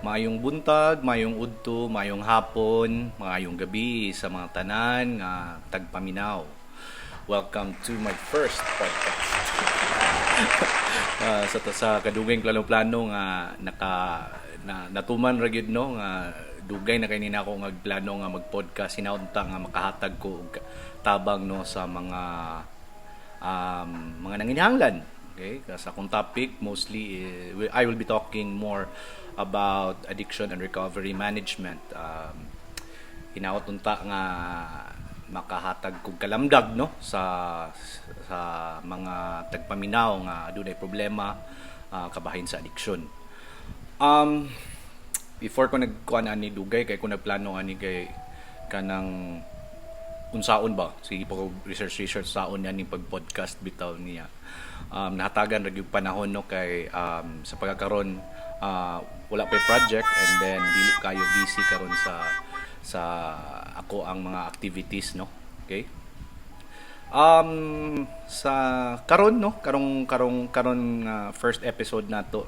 Maayong buntag, maayong udto, maayong hapon, maayong gabi sa mga tanan nga tagpaminaw. Welcome to my first podcast. Sa kadugay plano-plano nga natuman ra gyud no nga dugay na kay nina ako plano nga mag-podcast hinaunta nga makahatag ko og tabang no sa mga nanginahanglan. Okay, sa akong topic mostly I will be talking more about addiction and recovery management. Hinaot unta nga makahatag kog kalamdag no sa mga tagpaminaw nga adunay problema kabahin sa addiction. Before ko nagkuan ani dugay kay ko nagplano ani kay kanang unsaon ba sige pa ko research saon yan ning pag-podcast bitaw niya. Nahatagan ra gyud panahon no kay sa pagkakaron wala pa project and then dili kayo busy karon sa ako ang mga activities no. Okay? Sa karon no karong first episode nato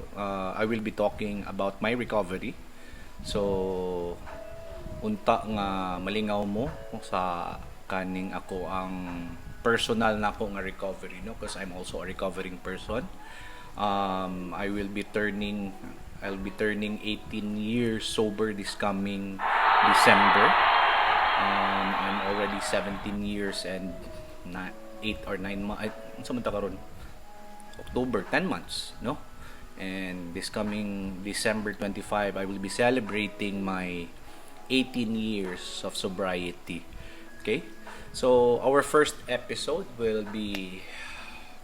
I will be talking about my recovery. So unta nga malingaw mo sa kaning ako ang personal na ako nga recovery no because I'm also a recovering person. I'll be turning 18 years sober this coming December. I'm already 17 years and 8 or 9 months. Unsa man ta karon? October, 10 months, no? And this coming December 25, I will be celebrating my 18 years of sobriety. Okay? So, our first episode will be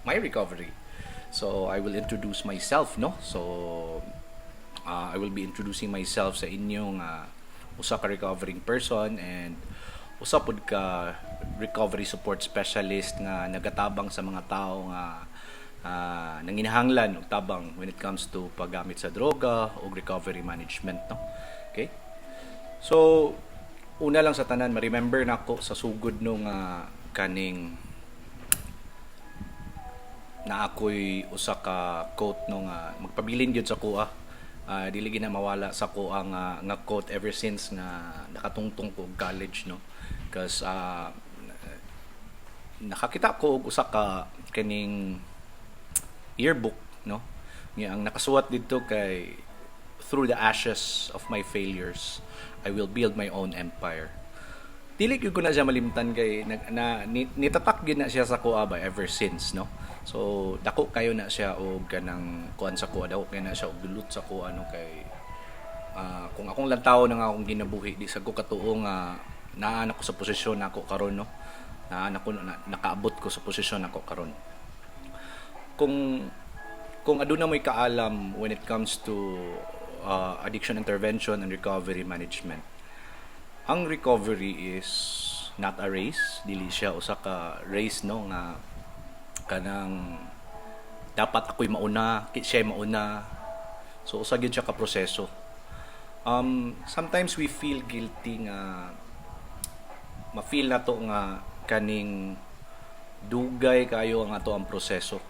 my recovery. So, I will introduce myself, no? So, I will be introducing myself sa inyong usa ka recovering person and usa pod ka recovery support specialist nga nagatabang sa mga tao nga nanginahanglan og tabang when it comes to paggamit sa droga o recovery management, no? Okay? So, una lang sa tanan, ma-remember na ako sa sugod nung kaning na ako'y usa ka quote nung magpabilin gyud sa kuha. Dili gina mawala sa ko ang nga quote ever since nga nakatungtong ko college, no? Because nakakita ko og usa ka kaning yearbook, no? Nga ang nakasuwat dito kay through the ashes of my failures I will build my own empire. Dili gyud ko na siya malimtan kay nitatak gyud na siya sa kuha ba ever since, no? So dako kayo na siya og kanang kuan sa kuha, dako kayo na siya og dulot sa kuha no kay kung akong lantaw na nga akong ginabuhi di sa ko katuo nga naa ko sa posisyon nako karon, no? Nakaabot ko sa posisyon nako karon. Kung aduna mo'y kaalam when it comes to addiction intervention and recovery management. Ang recovery is not a race, dili siya usa ka race, no, nga kanang dapat ako'y mauna, siya mauna. So usa gyud siya ka proseso. Sometimes we feel guilty nga ma-feel na to nga kaning dugay kayo ang ato ang proseso.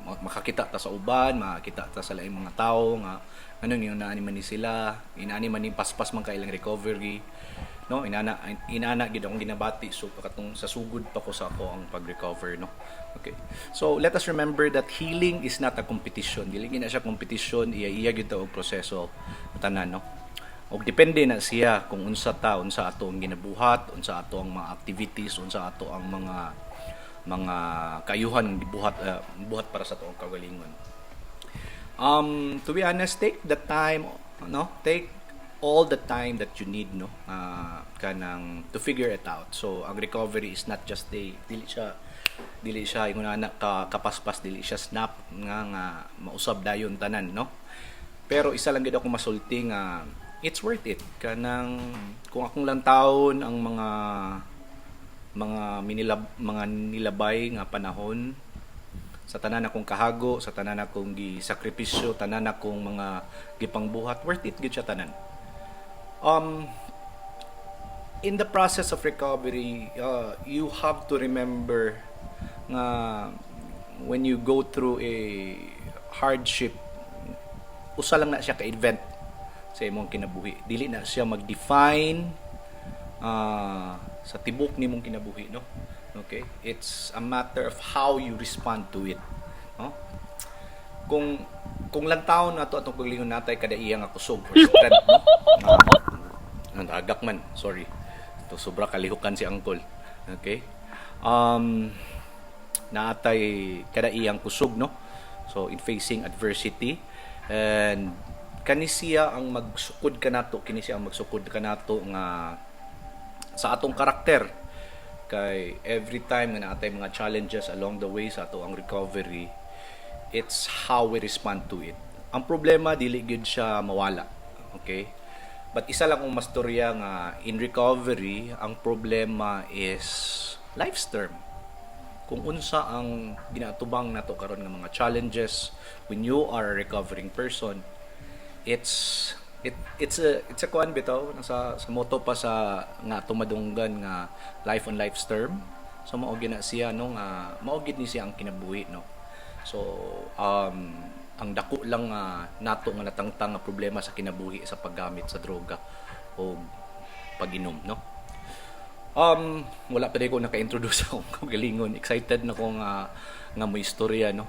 Makakita ta sa uban, makakita ta sa laing mga tao nga anong yung naani man ni sila, inaani man ni paspas man kailang recovery, no? Inana gid akong ginabati so katong sa sugod pa ko sa ako ang pag-recover, no? Okay. So let us remember that healing is not a competition. Dili na siya competition, iya gid og proseso tanan, no? Og depende na siya kung unsa ato ang ginabuhat, unsa ato ang mga activities, unsa ato ang mga kayuhan buhat para sa tuong kagalingon. To be honest, take the time, no? Take all the time that you need, no? Kanang to figure it out. So ang recovery is not just dili siya ingon na kapaspas, dili siya snap nga mausab dayon tanan, no? Pero isa lang gid ako masulti nga it's worth it kanang kung akong lang taon ang mga nilabay nga panahon sa tanan akong kahago, sa tanan akong gisakripisyo, tanan akong mga gipangbuhat, worth it gid siya tanan. In the process of recovery, you have to remember nga when you go through a hardship, usa lang na siya ka-event. sa imong kinabuhi. Dili na siya mag-define sa tibok nimong kinabuhi, no? Okay? It's a matter of how you respond to it, no? Kung lantaon nato atong paglingon natay kada iyang kusog or strength, no? Agak man, sorry. To sobra kalihukan si Uncle. Okay? Naatay kada iyang kusog, no? So in facing adversity, and kani siya ang magsukod kanato, kini siya ang magsukod kanato nga sa atong karakter. Kay every time nga naatay mga challenges along the way sa ato ang recovery, it's how we respond to it. Ang problema dili gyud siya mawala. Okay? But isa lang ang mastorya nga in recovery, ang problema is life's term. Kung unsa ang ginatubang nato karon nga mga challenges when you are a recovering person, it's a kuan bitaw sa motto pa sa nga tumadunggan nga life on life's term. So mao gina siya no nga mao gid ni siya ang kinabuhi, no. So ang dako lang nato nga natangtang nga problema sa kinabuhi sa paggamit sa droga o pag-inom, no. Wala pa rin ko naka-introduce akong kagalingon. Excited na ko nga mo istorya, no.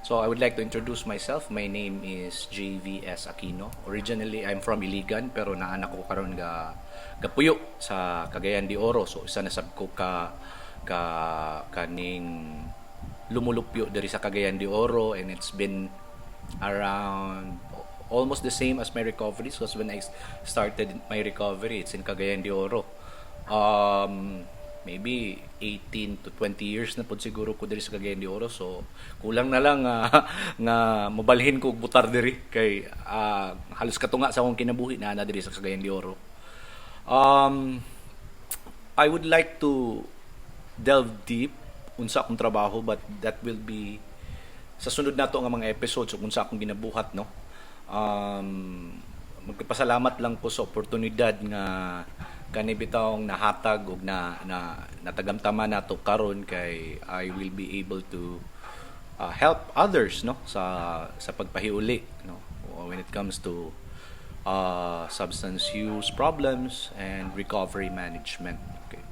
So I would like to introduce myself. My name is JVS Aquino. Originally I'm from Iligan pero naanak ko karon gapuyo sa Cagayan de Oro. So isa na sab ko kaning lumulupyo diri sa Cagayan de Oro, and it's been around almost the same as my recovery. So when I started my recovery, it's in Cagayan de Oro. Maybe 18 to 20 years na po siguro ko diri sa Cagayan de Oro. So kulang na lang nga mabalhin ko og butar diri kay halos katunga sa akong kinabuhi na diri sa Cagayan de Oro. I would like to delve deep unsa akong trabaho, but that will be sa sunod nato nga mga episodes kung unsa akong ginabuhat, no. Magpasalamat lang po sa oportunidad nga kani bitawng nahatag og natagamtama nato karon, kay I will be able to help others, no, sa pagpahiuli, no, when it comes to substance use problems and recovery management. Okay,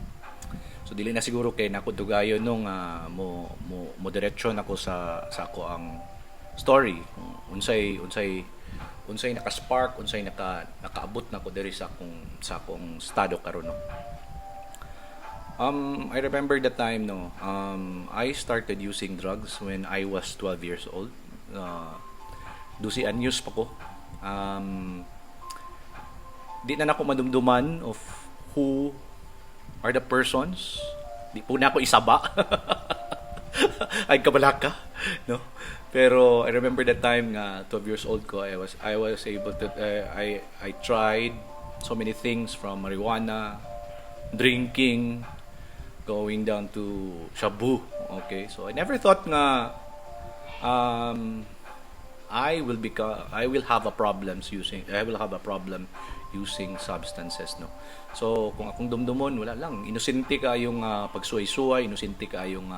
so dili na siguro kay nako dugayon nung mo diretsyon ako sa ako ang story, unsay naka-spark, unsay nakaabot nako diri sa akong estado karon, no. I remember the time, no. I started using drugs when I was 12 years old. 12 anyos pa ko. Di na nako madumduman of who are the persons. Di po na ako isaba. Ay kabalaka, no. Pero I remember that time nga 12 years old ko, I was able to I tried so many things, from marijuana, drinking, going down to shabu. Okay, so I never thought nga I will have a problem using substances, no. So kung akong dumdumon, wala lang, inosente ka yung pagsuway-suway, inosente ka yung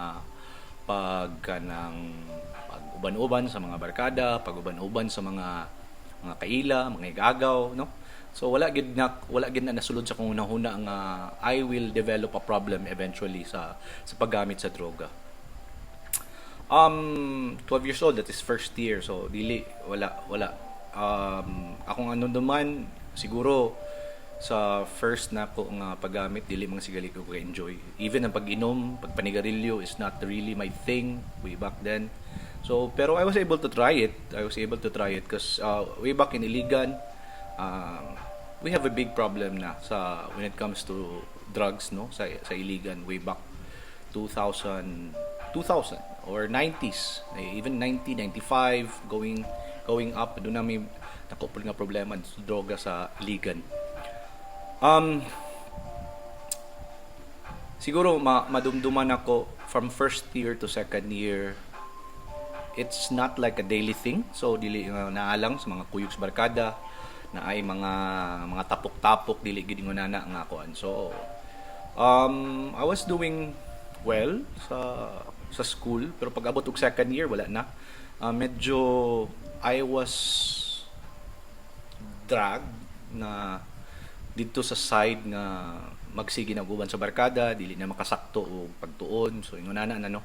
pag-uban-uban sa mga barkada, pag-uban-uban sa mga kaila, mga igagaw, no. So wala gid na nasulod sa kung unahuna nga I will develop a problem eventually sa paggamit sa droga. 12 years old, that is first year, so wala akong ano naman siguro sa first na ko nga paggamit, dili mga sigali ko ka-enjoy. Even ang pag-inom, pagpanigarilyo is not really my thing way back then. So pero I was able to try it because way back in Iligan, we have a big problem na when it comes to drugs, no, sa Iligan way back 2000 or 90s, even 95 going up, doon namin nakupol nga problema sa droga sa Iligan. Siguro madumduman ako from first year to second year. It's not like a daily thing, so dili naalang sa mga kuyog sa barkada na ay mga tapok-tapok, dili gid ngunana nga kuan. So I was doing well sa school, pero pag abot og second year wala na. Medyo I was dragged na dito sa side nga magsige na guban sa barkada, dili na makasakto o pagtuon. So ingon na no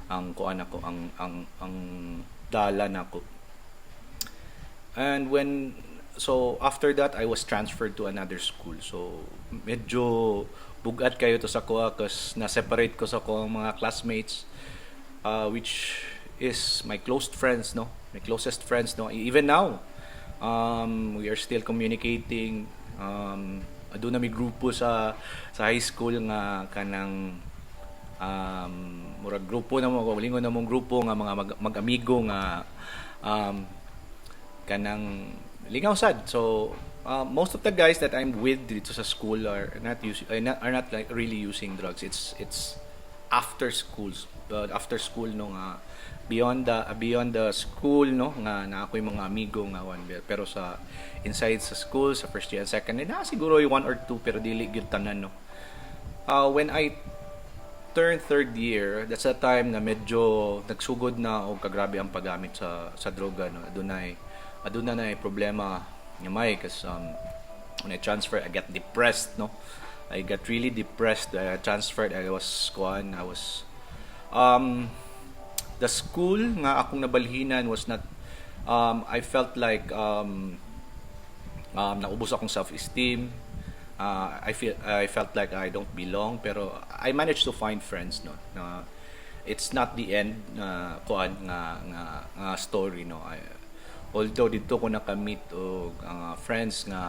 ang kuan ako ang dala nako. And so after that I was transferred to another school. So medyo bugat kayo to sa kuha kasi na-separate ko sa ko mga classmates, which is my close friends, no? My closest friends, no? Even now, we are still communicating. Aduna may grupo sa high school nga kanang murag grupo na mo, walingon na mong grupo nga mga mag-amigo nga kanang lingaw sad. So most of the guys that I'm with dito sa school are not like really using drugs. It's after schools, after school no nga beyond the school no nga na ako'y mga amigo nga one, pero sa inside sa school sa first year and second year na siguro yung one or two pero dili gyud tanan no. When I turned third year, that's the time na medyo nagsugod na o kagrabe ang paggamit sa droga no. Aduna na problema nga may kasi when I transferred I got depressed no. I got really depressed. I transferred. I was the school nga akong nabalhinan was not I felt like naubos akong self-esteem. I felt like I don't belong, pero I managed to find friends no. It's not the end kuan nga story no. Although dito ko nakamit og friends nga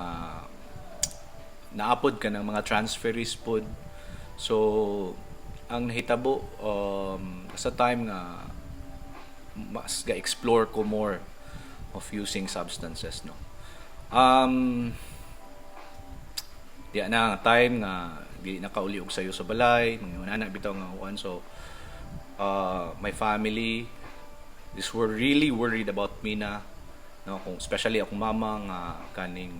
naapod ka ng mga transferees pod. So ang nahitabo sa time nga mas ga-explore ko more of using substances no. Di na nga time nga di nakauli og sayo sa balay, mga anak bitaw nga uwan. So my family were really worried about me na no, kung especially akong mama nga kaning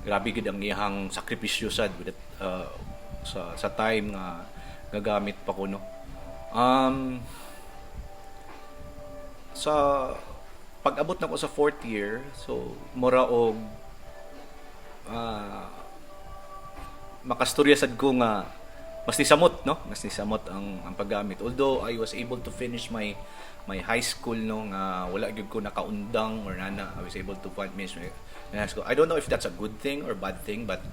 grabe gid ang iyang sakripisyo sad with sa time nga gagamit pa ko no. Sa pag-abot na ko sa fourth year, so mura og makastorya sad ko nga mas ni samot no, mas ni samot ang paggamit. Although I was able to finish my high school no nga wala gyud ko nakaundang or nana, I was able to finish my high school. I don't know if that's a good thing or bad thing, but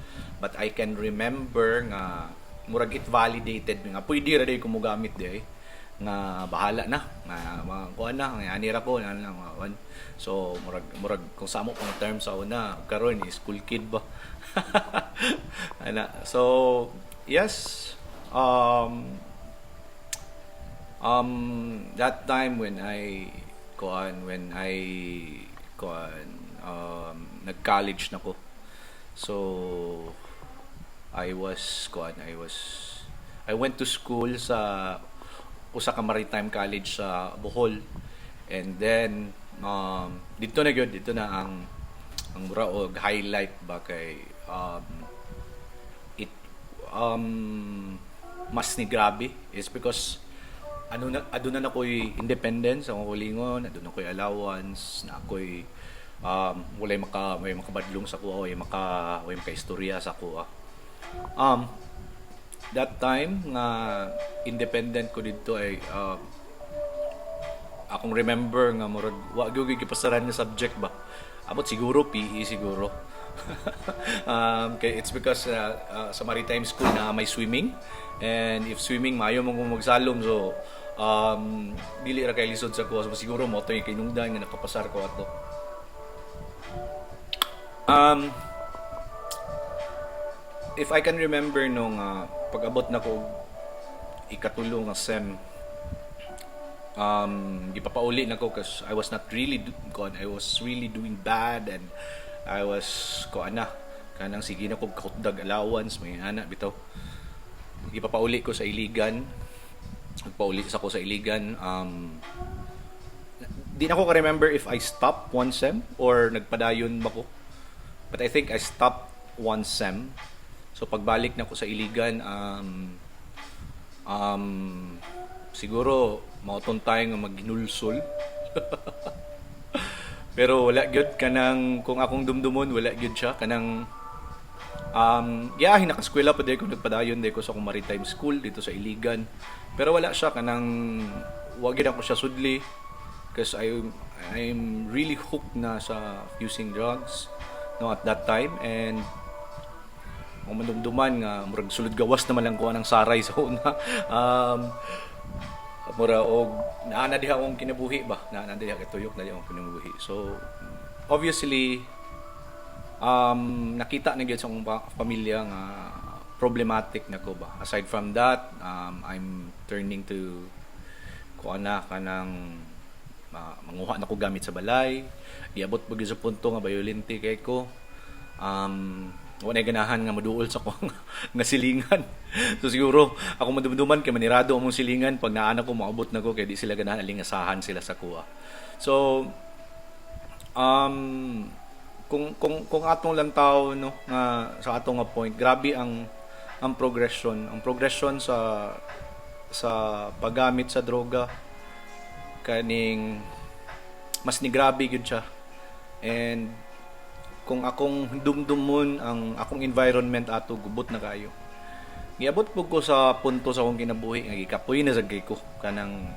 I can remember nga murag it validated nga pwede ra day ko mo gamit day nga bahala na nga kuan na nga anira ko na lang kuan. So murag kung sa mo pang term sa una karon is school kid ba. Ana. So yes, that time when I nag-college na ko. So I went to school sa usa ka maritime college sa Bohol, and then dito na ang mura og highlight ba kay it mas ni grabe is because aduna na ko'y independence ang kulingon, aduna ko'y allowance na ako'y may makabadlong sa kuha, may makaistorya sa kuha. That time nga independent ko dito ay akong remember nga murag wa gyud gipasaran nga subject ba. Abot siguro PE siguro. It's because sa maritime school na may swimming, and if swimming maayo mo magsalom, so dili ra kay lisod sa kuha. So, siguro mo to yung kinungdan nga nakapasar ko ato. If I can remember nung pag-abot na ko ikatulo nga sem, gipapauli na ko kasi I was not really I was really doing bad, and I was kanang sige na ko kakutdag allowance may anak bitaw. Gipapauli ko sa Iligan, nagpauli sa ko sa Iligan. Di na ko ka-remember if I stopped one sem or nagpadayon ba ko, but I think I stopped one sem. So pagbalik na ko sa Iligan, siguro mauton tayo nga magginulsol. Pero wala gyud kanang kung akong dumdumon wala gyud siya kanang nakaskwela pa din ko nagpadayon din ko sa akong maritime school dito sa Iligan. Pero wala siya kanang wa gyud ako siya sudli because I'm really hooked na sa using drugs no at that time and kung mandumduman nga murag sulod gawas naman lang ko ng saray sa una. Mura og naana diha akong kinabuhi ba naana diha katuyok na diha akong kinabuhi so obviously nakita na gyud sa akong pamilya nga problematic na ko ba aside from that I'm turning to kuana kanang manguha na ko gamit sa balay iabot pag sa punto nga violente kay ko wala ganahan nga maduol sa ko nga silingan. So siguro ako madumduman kay manirado among silingan pag naana ko maabot na ko kay di sila ganahan alingasahan sila sa kuha. So kung atong lang tao no nga sa atong nga point grabe ang progression sa paggamit sa droga kaning mas ni grabe gyud siya and kung akong dumdumon ang akong environment ato gubot na kayo. Giabot pug ko sa punto sa akong kinabuhi nga gikapoy na sagay ko kanang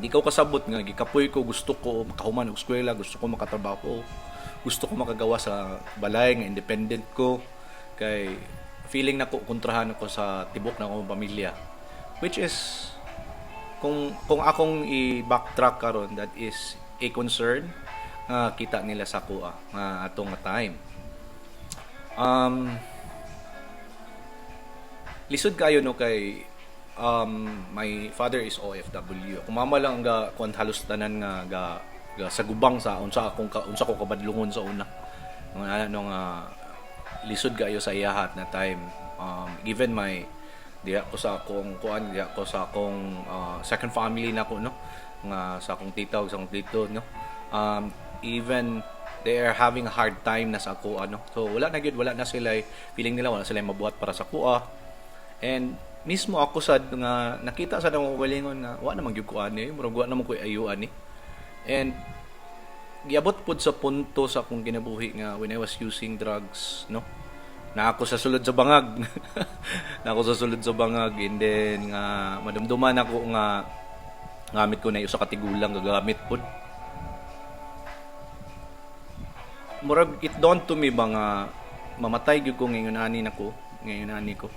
di ko kasabot nga gikapoy ko gusto ko makahuman og eskwela, gusto ko makatrabaho, gusto ko makagawa sa balay nga independent ko kay feeling nako kontrahan ako sa tibok na akong pamilya which is kung akong i-backtrack karon that is a concern kita nila sa kuha nga atong time. Lisod kayo no kay my father is OFW. Ako mama lang ga kun halos tanan nga sa gubang sa unsa ko kabadlungon sa una. Nung lisod kayo sa iyahat na time. Given my diya ko sa akong kuan diya ko sa akong second family na ko no nga sa akong tita ug sa akong tito no. Even they are having a hard time na sa kuha no. So wala na sila feeling nila wala sila mabuhat para sa kuha. And mismo ako sad nga nakita sa akong kalingon nga wa na man gyud kuan ni murag wa na man koy ayuan ni. And giabot pud sa punto sa akong kinabuhi nga when I was using drugs no. Na ako sa sulod sa bangag. And then nga madumduman ako nga gamit ko na usa ka tigulang gagamit pud. Murag it dawned to me ba nga mamatay gyud ko ngayon ani ko.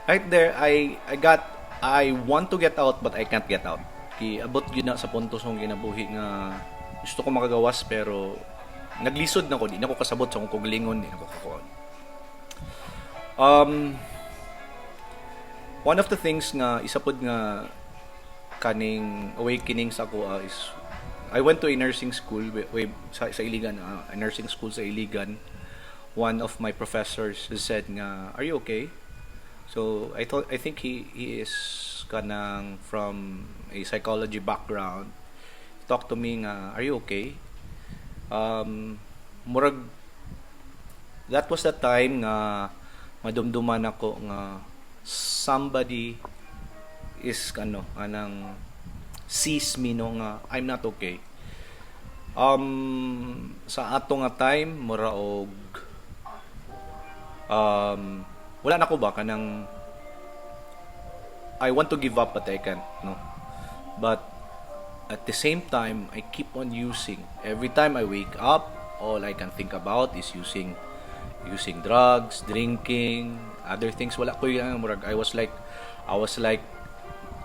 Right there I want to get out but I can't get out. Abot gyud na sa punto sa akong kinabuhi nga gusto ko makagawas pero naglisod na ko di na ko kasabot sa akong kuglingon di na ko kakuan. One of the things nga isa pod nga kaning awakening sa ako is I went to a nursing school sa Iligan, a nursing school sa Iligan. One of my professors said nga, "Are you okay?" So I think he is kanang from a psychology background. He talked to me nga, "Are you okay?" Murag that was the time nga madumduman ako nga somebody is anang sees me no nga I'm not okay. Sa ato nga time mura og wala na ko ba kanang I want to give up but I can't no. But at the same time I keep on using. Every time I wake up all I can think about is using drugs, drinking, other things. Wala ko yung murag I was like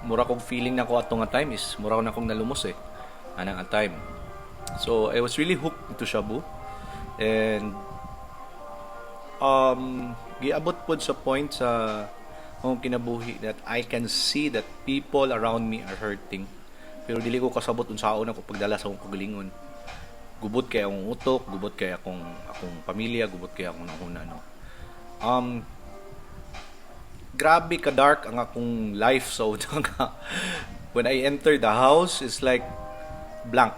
mura kong feeling na ko atong nga time is mura ko na akong nalumos anang time. So I was really hooked into shabu and giabot pod sa point sa akong kinabuhi that I can see that people around me are hurting pero dili ko kasabot unsaon ako pagdala sa akong kagalingon. Gubot kay akong utok, gubot kay akong pamilya, gubot kay akong nahuna no. Grabe ka dark ang akong life so when I enter the house it's like blank.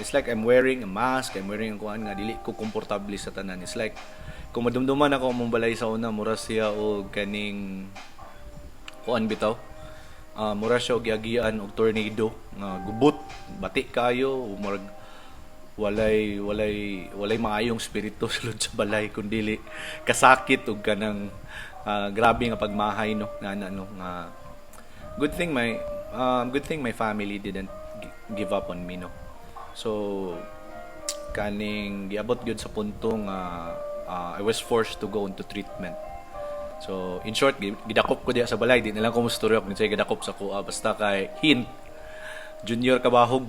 It's like I'm wearing a mask, I'm wearing ang kuan nga dili ko komportable sa tanan. It's like kung madumduman ako mong balay sa una mura siya og kaning kuan bitaw. Mura siya og giagian og tornado nga gubot, bati kayo murag walay maayong spirito sulod sa balay kundi kasakit ug kanang grabe nga pagmahay no nga good thing my family didn't give up on me no. So kaning giabot gyud sa punto nga I was forced to go into treatment. So in short gidakop ko diha sa balay, di na lang ko musturyo kung say gidakop sa kuha basta kay hint junior kabahog.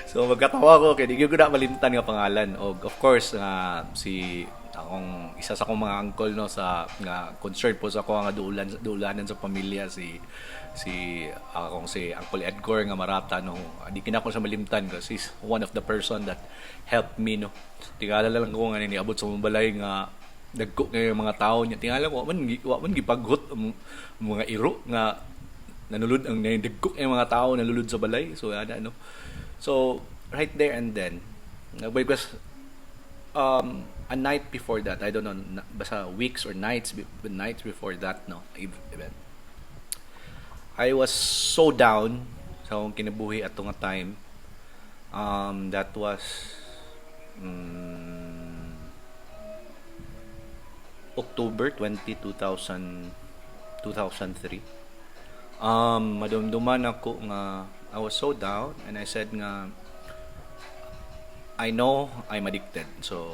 So magkatawa ko kay di ko na malimtan nga pangalan og of course si akong isa sa akong mga uncle no sa nga concerned po sa ako nga duulanan sa pamilya si Uncle Edgar nga Marata no, di kinako sa malimtan kasi he's one of the person that helped me no. Tingala lang ko nga niabot sa balay nga dagko nga mga tao niya, tingala ko man gipaghot ang mga iro nga nanulod ang dagko nga mga tao nalulod sa balay. So ana no, so right there and then because a night before that, I don't know basta weeks or nights before that no event, I was so down sa akong kinabuhi ato nga time. That was October 20, 2003. Madumduman ako nga I was so down and I said nga I know I'm addicted. So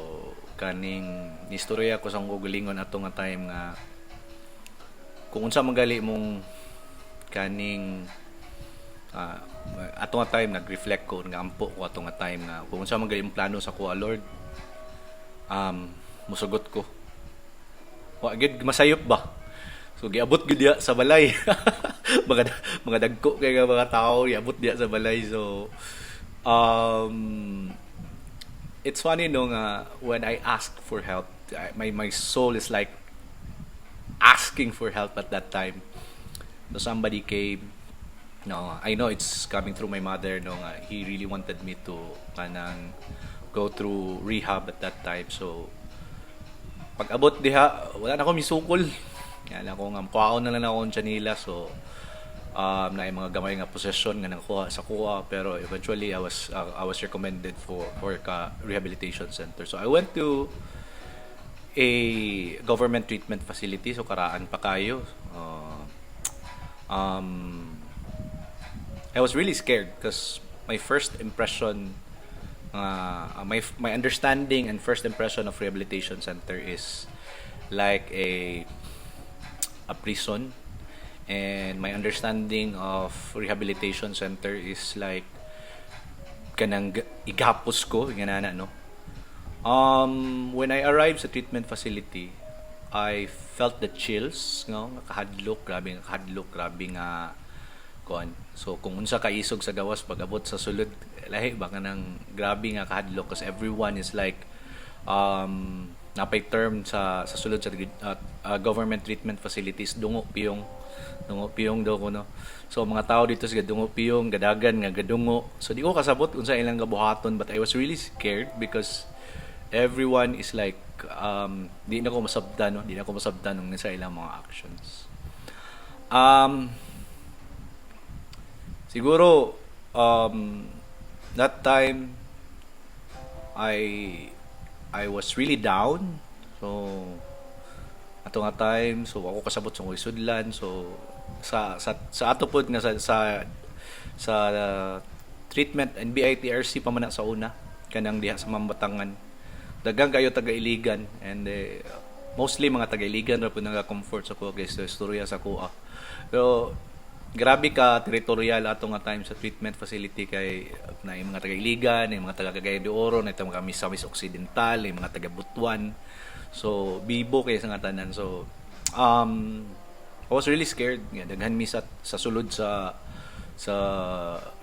kaning istorya ko sa gugulingon ato nga time nga kung unsa magali mong kaning ato nga time nag-reflect ko nga ampo ko ato nga time nga kung unsa magali mong plano sa kuha Lord, musugot ko wa gid masayop ba. So giabot gid diya sa balay. mga dagko kay mga tao giabot diya sa balay. So it's funny no nga when I asked for help, my soul is like asking for help at that time. So somebody came. No, I know it's coming through my mother. No, he really wanted me to kanang go through rehab at that time. So pag abot diha, wala na ako misukol. Yan ako nga kuha na lang ako Chanila. So na mga gamay nga possession nga nakuha sa kuha, pero eventually I was recommended for ka rehabilitation center. So I went to a government treatment facility, so karaan pa kayo. I was really scared because my first impression my understanding and first impression of rehabilitation center is like a prison, and my understanding of rehabilitation center is like kanang igapos ko ganana no. When I arrived sa treatment facility, I felt the chills no, kahadlok grabe nga kuan. So kung unsa ka isog sa gawas pag-abot sa sulod lahi ba kanang grabe nga kahadlok kasi everyone is like napay term sa sulod sa government treatment facilities dungo piyong daw ko no. So mga tao dito sa dungo piyong gadagan nga gadungo. So di ko kasabot unsa ilang gabuhaton, but I was really scared because everyone is like di na ko masabdan ng sa ilang mga actions. Siguro that time I was really down. So ato nga time, so ako kasabot sa sudlan. So sa ato pod nga sa treatment NBITRC pa man sa una kanang diha sa Mambatangan. Daghang kayo taga-Iligan and mostly mga taga-Iligan ra pud naga-comfort sa kuha kay istorya sa kuha. Pero grabe ka territorial ato nga time sa treatment facility kay na yung mga taga-Iligan, yung mga taga-Cagayan de Oro, na itong mga Misamis Occidental, yung mga taga-Butuan. So bibo kay sa nga tanan. So I was really scared nga daghan mi sa sulod sa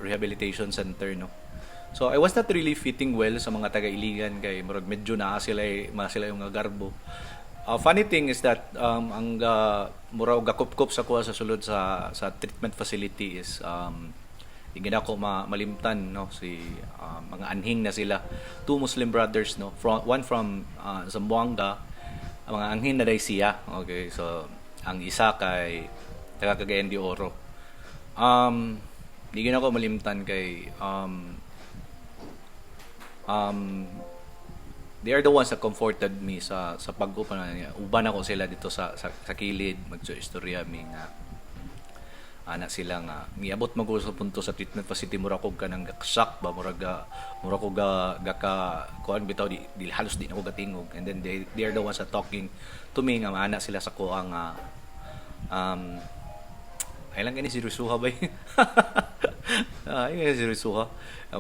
rehabilitation center no. So I was not really fitting well sa mga taga-Iligan kay murag medyo sila yung garbo. Funny thing is that ang murag gakop-kop sa kuha sa sulod sa treatment facility is hindi na ako malimtan no, si mga anhing na sila, two Muslim brothers no, one from Zamboanga, mga anhing na day siya. Okay, so ang isa kay taga Cagayan de Oro. di gyud ako malimtan kay um they are the ones that comforted me sa pag-upan na niya. Uban ako sila dito sa kilid, magso-istorya mi nga ana sila nga miabot magul sa punto sa treatment facility mura ko kanang gaksak ba mura ko ga ka kuan bitaw di halos di na ko gatingog, and then they are the ones that talking to me nga ana sila sa ko ang ay lang gani si Rusuha ba? Ay gani si Rusuha.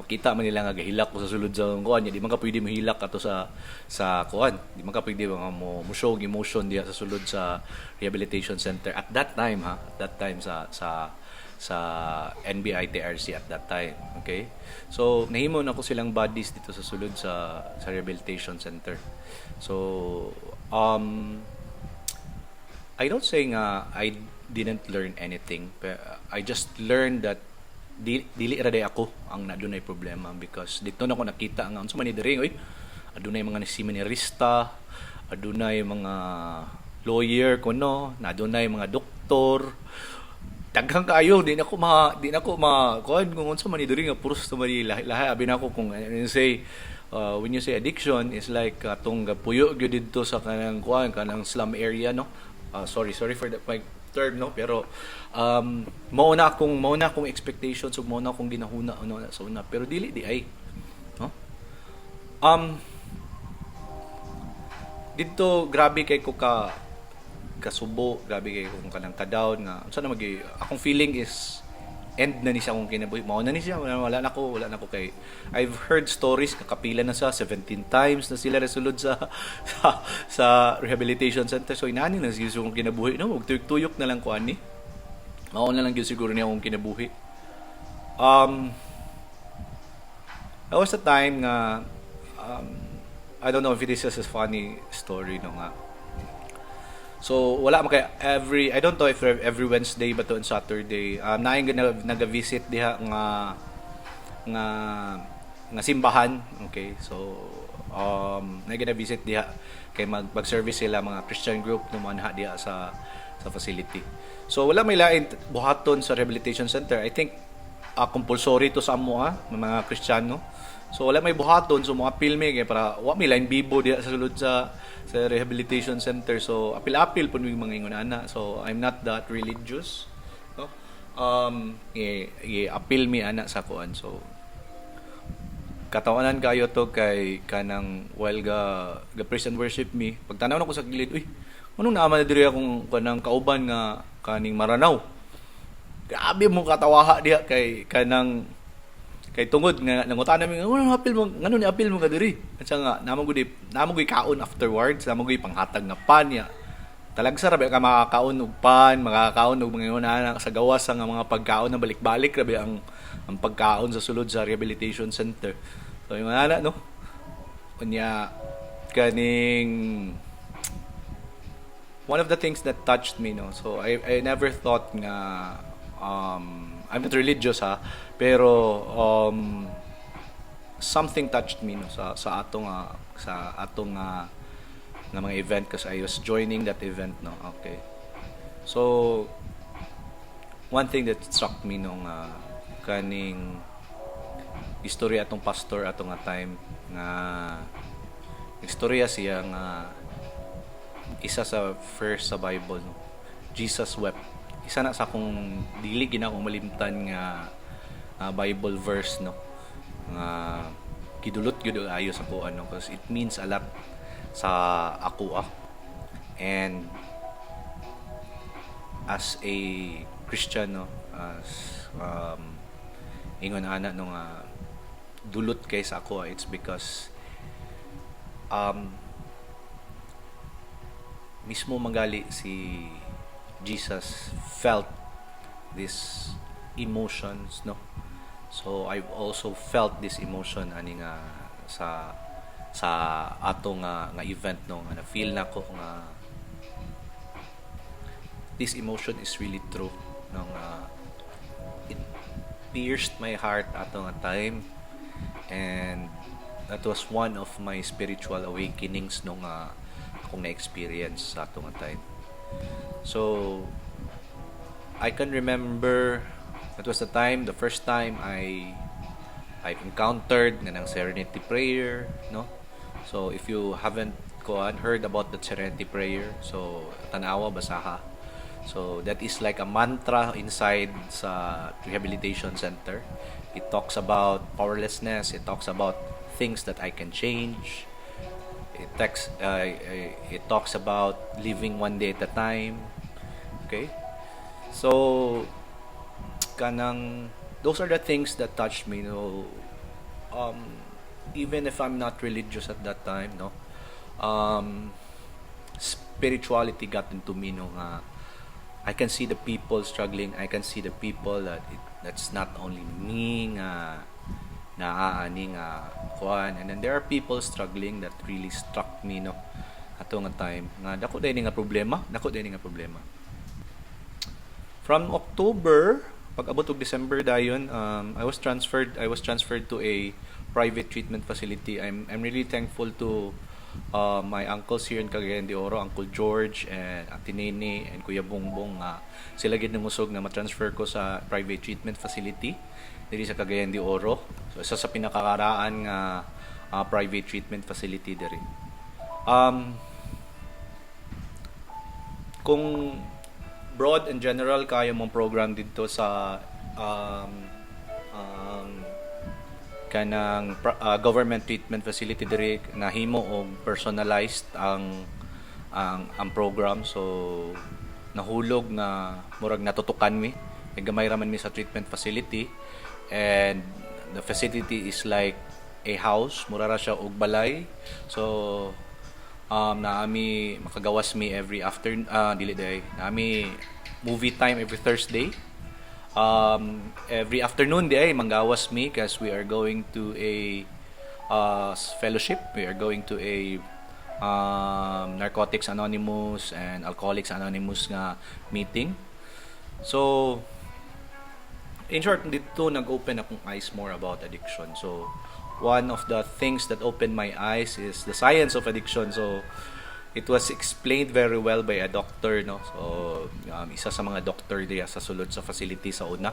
Kita man nila nga gahilak ko sa sulod sa kuan, di man ka pwede mahilak ato sa kuan. Di man ka pwede nga mo show emotion diha sa sulod sa rehabilitation center at that time sa NBI-TRC at that time. Okay? So nahimo na ko silang bodies dito sa sulod sa rehabilitation center. So I don't say nga I didn't learn anything. I just learned that dili ra day ako ang nadunay problema, because dito na ko nakita nga unsa man ni diri oy adunay mga seminarista, adunay mga lawyer kuno, nadunay mga doktor, daghang kaayo di na ko kuan kung unsa man ni diri nga puros to mali lahi abi nako kung say when you say addiction is like atong puyo gyud didto sa kanang kuan kanang slum area, no. Sorry for that my term, no, pero mauna akong expectations ug mauna akong ginahuna sa una, pero dili di ay, no. Dito grabe kay ko kasubo, grabe kay ko kanang ka-down nga unsa na magi akong feeling is end na ni siya akong kinabuhi, mauna ni siya, wala na ko kay I've heard stories kakapila na sa 17 times na sila resulod sa rehabilitation center, so inani na siguro akong kinabuhi, no, tuyok na lang ko ani mauna lang gyud siguro niya akong kinabuhi. That was the time nga I don't know if it is just a funny story, no nga. So wala man kay I don't know if every Wednesday ba to on Saturday naay naga-visit diha nga simbahan, okay. So naay gina-visit diha kay mag-service sila mga Christian group no manha diha sa facility. So wala may lain buhaton sa rehabilitation center. I think compulsory to sa amo mga Kristiyano. So wala may buhaton, so mga apil kay para wa may lain bibo diha sa sulod sa rehabilitation center. So apil-apil pud mi mga ingon ana. So I'm not that religious, no. Apil mi ana sa kuan. So katawanan kayo to kay kanang while ga praise and worship me. Pagtanaw na ko sa gilid, uy, anong naama na diri akong kanang kauban nga kaning Maranao. Grabe mo katawaha diha kay kanang kay tungod nga nangutana mi ngano apil mo ngano ni apil mo ka diri, at nga namo gud kaon afterwards, namo gud panghatag nga pan ya talagsa ra ba ka makakaon og pan, makakaon og mga ingon sa gawas nga mga pagkaon na balik-balik ra ba ang pagkaon sa sulod sa rehabilitation center. So yung ana, no, kunya kaning one of the things that touched me, no. So I never thought nga I'm not religious pero something touched me, no, sa atong nga mga event, kasi I was joining that event, no. Okay. So one thing that struck me nung kaning istorya atong pastor atong nga time nga istorya siya nga isa sa first sa Bible, no. Jesus wept. Isa na sa akong dili gina akong malimtan nga Bible verse, no, nga gidulot gyud ayo sa ko ano, because it means a lot sa ako and as a Christian, no, as ingon ana no nga dulot kay sa ako, it's because mismo magali si Jesus felt these emotions, no. So I've also felt this emotion ani nga sa atong nga event, no, nga na-feel nako nga this emotion is really true, no, nga it pierced my heart atong nga time, and that was one of my spiritual awakenings no nga akong na-experience sa atong nga time. So I can remember That was the first time I encountered nga ng Serenity Prayer, no? So if you haven't heard about the Serenity Prayer, so tanawa basaha. So that is like a mantra inside sa rehabilitation center. It talks about powerlessness, it talks about things that I can change. It talks about living one day at a time. Okay? So kanang those are the things that touched me, no. Even if I'm not religious at that time, no. Spirituality got into me, no, nga I can see the people struggling. I can see the people that's not only me nga naaani nga kuan, and then there are people struggling that really struck me, no, ato nga time nga dako dinhi nga problema, from October pag abot og December dayon, I was transferred to a private treatment facility. I'm really thankful to my uncles here in Cagayan de Oro, Uncle George and Ate Nene and Kuya Bongbong, sila gid nangusog na ma-transfer ko sa private treatment facility diri sa Cagayan de Oro. So isa sa pinakakaraan nga private treatment facility diri. Kung broad and general kayo mong program dito sa kanang government treatment facility diri, nahimo og personalized ang program. So nahulog na murag natutukan mi, gamay raman mi sa treatment facility, and the facility is like a house, mura ra siya og balay. So naami makagawas mi every afternoon, dili day naami movie time every Thursday. Every afternoon di ay manggawas mi because we are going to a fellowship. We are going to a Narcotics Anonymous and Alcoholics Anonymous nga meeting. So in short, dito nag-open akong eyes more about addiction. So one of the things that opened my eyes is the science of addiction. So it was explained very well by a doctor, no. So isa sa mga doctor diya sa sulod sa facility sa una.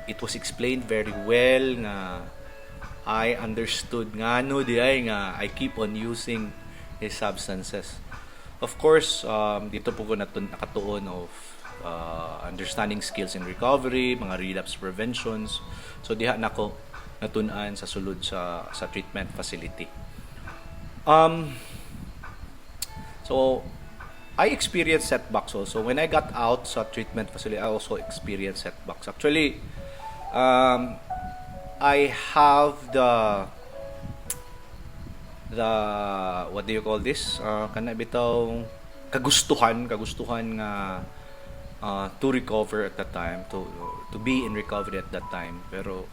It was explained very well nga I understood nga no diay nga I keep on using these substances. Of course, dito po ko nakatuon of understanding skills in recovery, mga relapse preventions. So diha nako natunan sa sulod sa treatment facility. So I experienced setbacks also. When I got out sa treatment facility, I also experienced setbacks. Actually, I have the what do you call this? Kana bitaw kagustuhan nga to recover at that time, to be in recovery at that time. Pero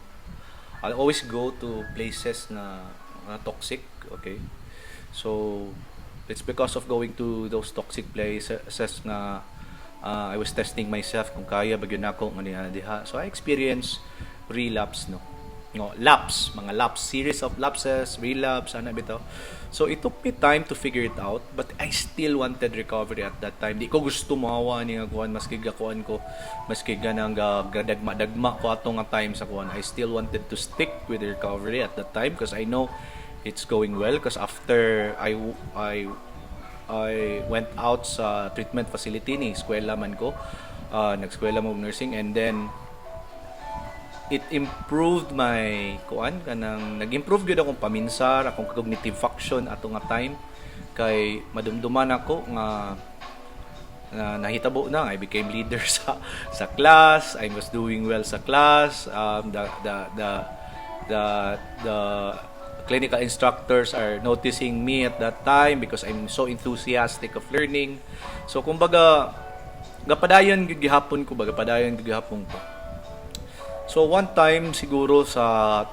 I'll always go to places na toxic, okay? So it's because of going to those toxic places na I was testing myself kung kaya ba gyud nako nga diha. So I experienced relapse, no. Mga lapse, series of lapses, relapse, ana bitaw. So it took me time to figure it out, but I still wanted recovery at that time. Di ko gusto mahawa ni nga kuan, maski gakuan ko, maski ganang gadagma ko atong nga time sa kuan. I still wanted to stick with the recovery at that time because I know it's going well. Because after I went out sa treatment facility ni eskwela man ko, nag-eskwela mo nursing, and then it improved my nag-improve gyud akong paminsar, akong cognitive function ato nga time, kay madumduman ako nga nahitabo na I became leader sa class. I was doing well sa class. The clinical instructors are noticing me at that time because I'm so enthusiastic of learning. So kumbaga gapadayon gihapon ko. So one time siguro sa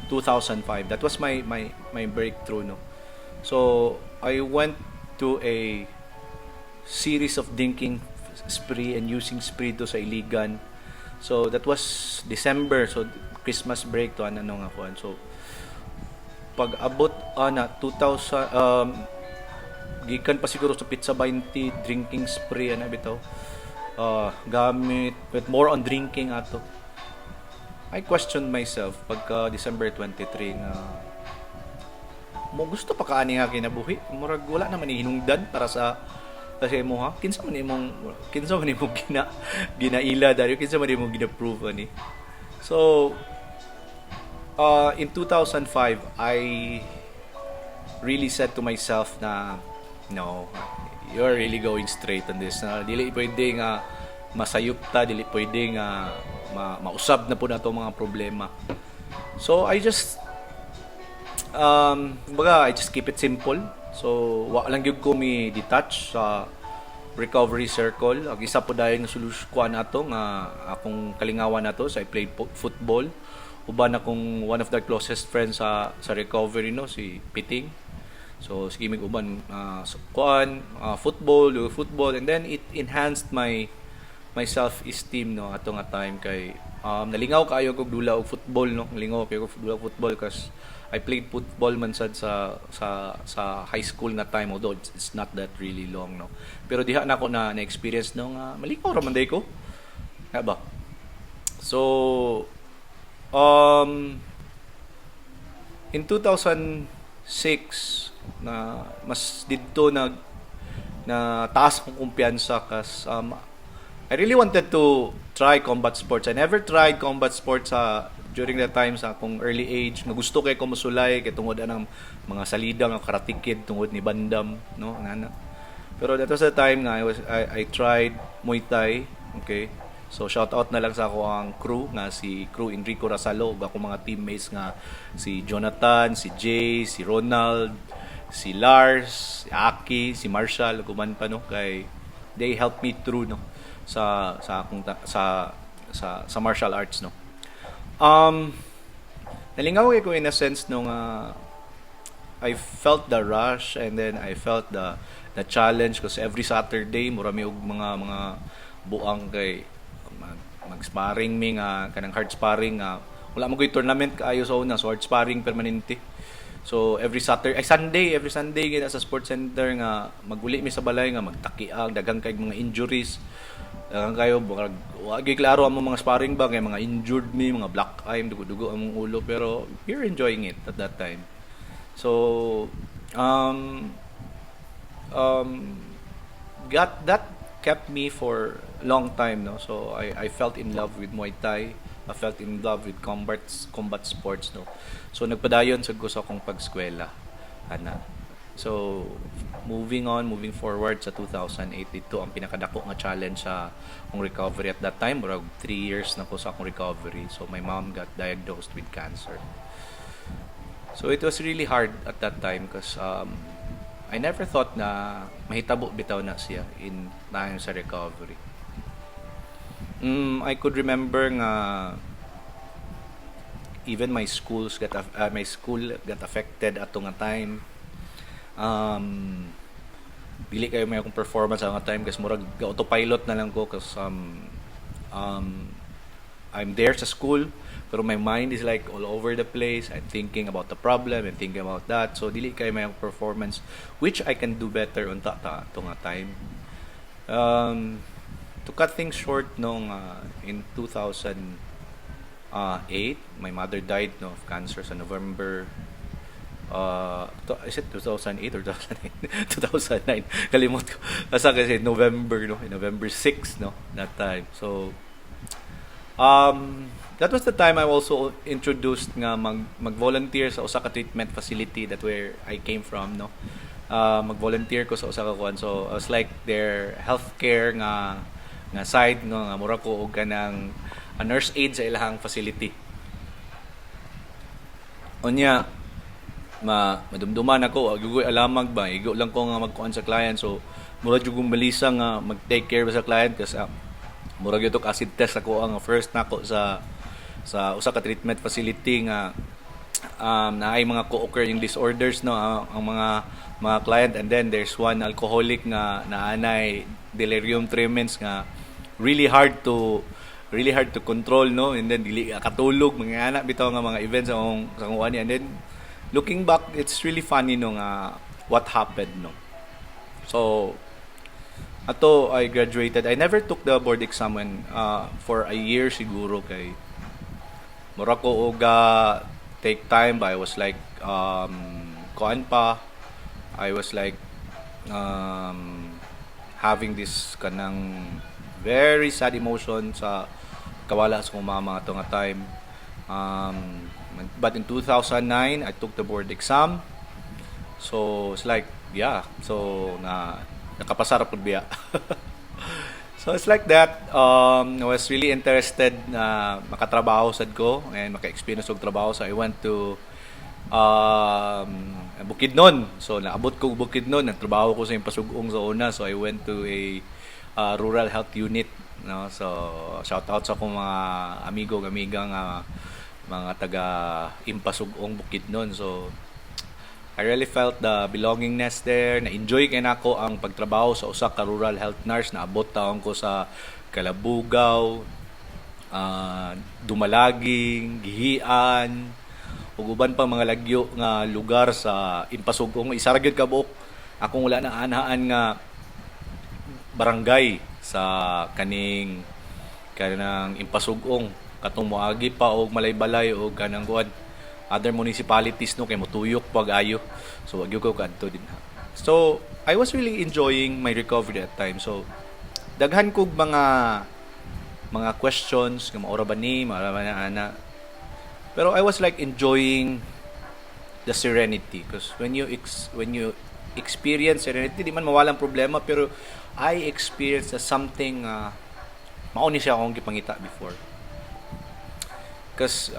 2005, that was my breakthrough, no. So I went to a series of drinking spree and using spree to sa Iligan. So that was December, so Christmas break to ano nga kuan. So pag abot na 2000 gikan pa siguro sa Pizza 20 drinking spree ana bitaw. gamit but more on drinking ato. I questioned myself pagka December 23 nga mo gusto pa kaani nga kinabuhi, murag wala naman ni hinungdan para sa kasi mo ha kinsa man imong ginaila dayo, kinsa man imong gina-prove ani. So in 2005 I really said to myself na no, you're really going straight on this. Dili pwede nga masayop ta, dili pwede nga mausab na po na itong mga problema. So I just I just keep it simple. So wa lang gyud ko mi detach sa recovery circle. Ang isa po dahil nga solusyon nato nga akong kalingawan nato sa I played football. Uban akong one of the closest friends sa recovery no, si Piting. So sige mig uban football, and then it enhanced my self-esteem no ato nga time kay nalingaw kaayo kog dula og football no, nalingaw kaayo kog dula og football kasi I played football man sad sa high school na time, although it's not that really long no, pero diha na ako na experience no nga malingaw ra man day ko nga ba. So in 2006 na mas didto na taas kong kumpiyansa kas I really wanted to try combat sports. I never tried combat sports during that time sa akong early age. Nga gusto kay ko musulay kay tungod anang mga salida nga karate kid tungod ni Bandam, no, nana. Pero that was the time nga I tried Muay Thai, okay? So shout out na lang sa ako ang crew nga si crew Enrico Rasalo, ako mga teammates nga si Jonathan, si Jay, si Ronald, si Lars, si Aki, si Marshall, kuman pa no kay they helped me through no sa martial arts no. Nalingaw ko in a sense nung I felt the rush and then I felt the challenge kasi every Saturday murami og mga buang kay mag-sparring mi nga kanang hard sparring nga wala mo koy tournament kaayo sa una, so hard sparring permanente. So every Sunday gina sa sports center nga maguli mi sa balay nga magtakiag daghang kay mga injuries. Daghang kayo wa gyud klaro ang mga sparring ba kay mga injured mi, mga black eye, dugo-dugo ang ulo, pero you're enjoying it at that time. So that kept me for long time no. So I felt in love with Muay Thai. I felt in love with combat sports no. So nagpadayon sad ko sa akong pag-eskwela ana. So moving forward sa 2008 ito ang pinakadako nga challenge sa akong recovery at that time, murag 3 years na ko sa akong recovery. So my mom got diagnosed with cancer. So it was really hard at that time because I never thought na mahitabo bitaw na siya in time sa recovery. I could remember nga even my school got affected ato nga time. Dili kayo may akong performance sa nga time kasi murag autopilot na lang ko kasi I'm there sa school pero my mind is like all over the place. I'm thinking about the problem and thinking about that. So dili kayo may akong performance which I can do better on to nga time. To cut things short nung in 2008 my mother died no of cancer sa November is it 2008 or 2009 2009 kalimot ko asa kasi November 6 no that time. So that was the time I also introduced nga mag-volunteer sa usa ka treatment facility that where I came from no. Mag-volunteer ko sa usa ka kuan, so I was like their healthcare nga side no, nga mura ko og kanang a nurse aide sa ilahang facility. Unya madumduman ako, agugoy alamag ba, igo lang ko nga magkuan sa client, so mura jud kong balisa nga mag-take care sa client kasi mura gyud tok acid test ako ang first nako sa usa ka treatment facility nga naay mga co-occurring disorders no ang mga client, and then there's one alcoholic nga naanay delirium tremens nga really hard to control no, and then dili katulog mga anak bitaw nga mga events sa kung ani, and then looking back it's really funny no nga what happened no. So Ato, I graduated. I never took the board exam when, for a year siguro kay mura ko og take time ba I was like kuan pa I was like um, having this kanang very sad emotion sa kawala sa kong mama ato nga time. But in 2009, I took the board exam. So it's like, yeah, so nakapasara pud biya. So it's like that. I was really interested na makatrabaho sad ko and maka-experience og trabaho. So I went to Bukidnon. So naabot ko Bukidnon, nagtrabaho ko sa Impasugong sa una. So I went to a rural health unit, no. So shout out sa akong mga amigo, amiga nga mga taga Impasugong Bukidnon. So I really felt the belongingness there. Na-enjoy kay nako ang pagtrabaho sa usa ka rural health nurse. Naabot taon ko sa Kalabugaw, Dumalaging, Gihian, ug uban pa mga lagyo nga lugar sa Impasugong. Isa ra gyud ka buok akong wala na anahan nga barangay sa kanang Impasugong. Katong moagi pa og Malaybalay og kanang kuan other municipalities no kay motuyok pag ayo, so wag ko kadto din ha. So I was really enjoying my recovery that time. So daghan kog mga questions nga maura ba ni maura ba na ana, pero I was like enjoying the serenity because when you experience serenity di man mawalang problema, pero I experienced something mao ni siya akong gipangita before. Because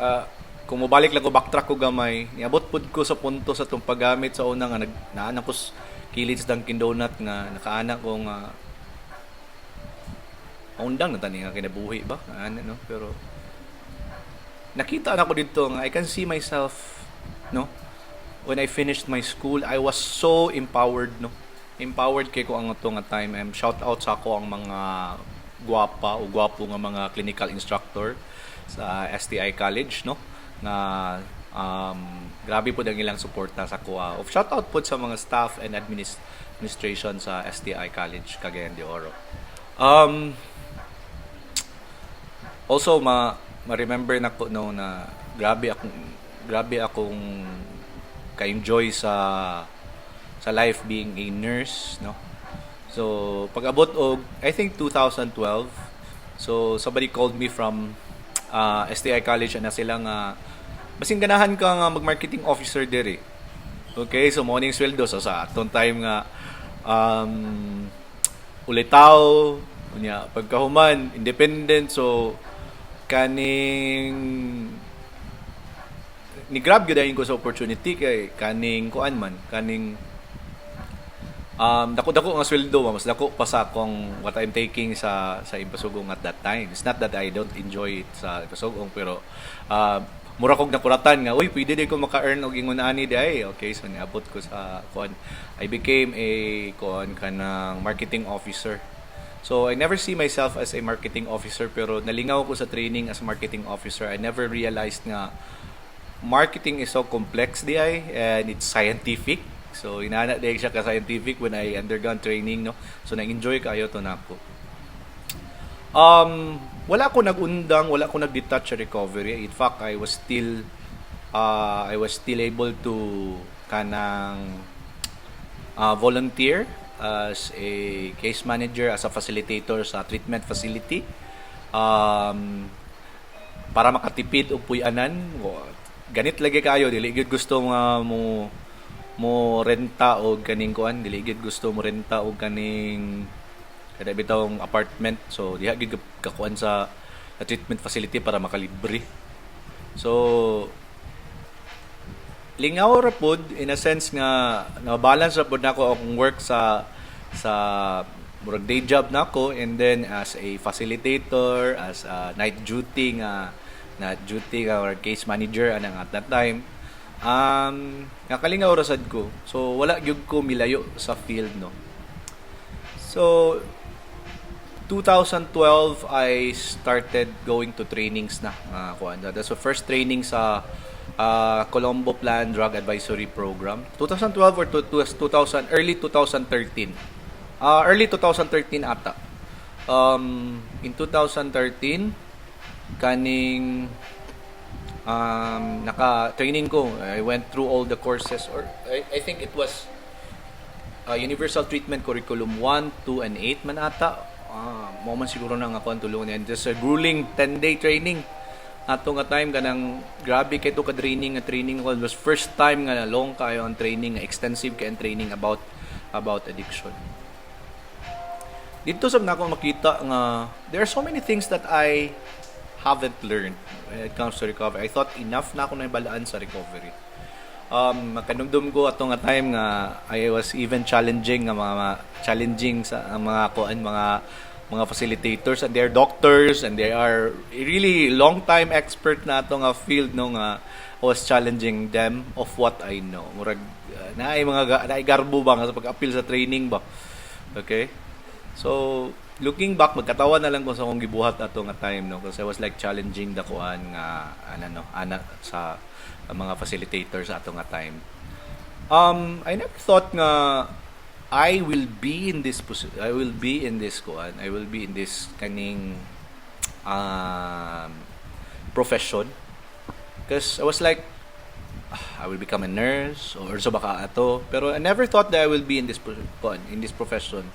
kung mobalik lang ko backtrack ko gamay, niabot pud ko sa punto sa tong paggamit sa una nga naana ko kilid sa Dunkin Donut nga nakaana ko nga maundang na tani nga kinabuhi ba ano no, pero nakita na ko dito nga I can see myself, no, when I finished my school. I was so empowered, no, empowered kay ko ang ato nga time. Shout out sa ako ang mga gwapa o gwapo nga mga clinical instructor sa STI College, no, na grabe po ang ilang suporta sa kuha. Of shout out po sa mga staff and administration sa STI College Cagayan de Oro. Also ma-remember na ko no na grabe akong ka-enjoy sa life being a nurse, no. So pag-abot og I think 2012, so somebody called me from STI College na sila nga basing ganahan ka nga mag-marketing officer diri. Okay, so morning sweldo so sa atong time nga ulitaw unya pagkahuman independent, so kaning ni grab gyud ko sa opportunity kay kaning kuan man kaning dako-dako nga sweldo, mas dako pa sa akong what I'm taking sa Impasugong at that time. It's not that I don't enjoy it sa Impasugong, pero mura kog nakuratan nga uy pwede di ko maka-earn og ingon ani di ay. Okay, so niabot ko sa kuan. I became a kuan kanang marketing officer. So I never see myself as a marketing officer, pero nalingaw ko sa training as marketing officer. I never realized nga marketing is so complex di ay, and it's scientific. So inana din siya ka scientific when I undergone training, no. So na-enjoy kayo to nako. Wala ko nag-undang, wala ko nag-detach sa recovery. In fact, I was still able to kanang volunteer as a case manager, as a facilitator sa treatment facility. Para makatipid og puy-anan. Ganit lagi kayo, dili gyud gusto nga mo renta og kaning kuan, dili gid gusto mo renta og kaning kada bitawng apartment. So diha gid kakuan sa treatment facility para makalibre. So lingaw ra pod in a sense nga na-balance ra pod nako akong work sa murag day job nako, and then as a facilitator, as a night duty or case manager anang at that time. Nakalingaw rasad ko. So wala gyud ko milayo sa field, no. So 2012 I started going to trainings na kuan. That's the first training sa Colombo Plan Drug Advisory Program. 2012 or 2000 early 2013. Early 2013 ata. In 2013 kaning naka-training ko. I went through all the courses, or I think it was Universal Treatment Curriculum 1, 2, and 8 man ata. Mo man siguro na nga ako ang tulungan yan. Just a grueling 10-day training. Ato nga time kanang grabe kay to ka training ko. It was first time nga long kayo ang training, extensive kay ang training about addiction. Dito sa nako makita nga there are so many things that I haven't learned when it comes to recovery. I thought enough na ako na ibalaan sa recovery. Makanumdum ko atong nga time nga I was even challenging sa mga kuan mga facilitators, and they're doctors and they are really long time expert na atong nga field no nga I was challenging them of what I know. Murag naay garbo ba nga sa pag-appeal sa training ba. Okay? So looking back, magkatawa na lang ko sa akong gibuhat ato nga time no, because I was like challenging the kuan nga ana sa mga facilitators ato nga time. I never thought nga I will be in this kuan. I will be in this kaning profession, because I was like I will become a nurse or so baka ato, pero I never thought that I will be in this profession.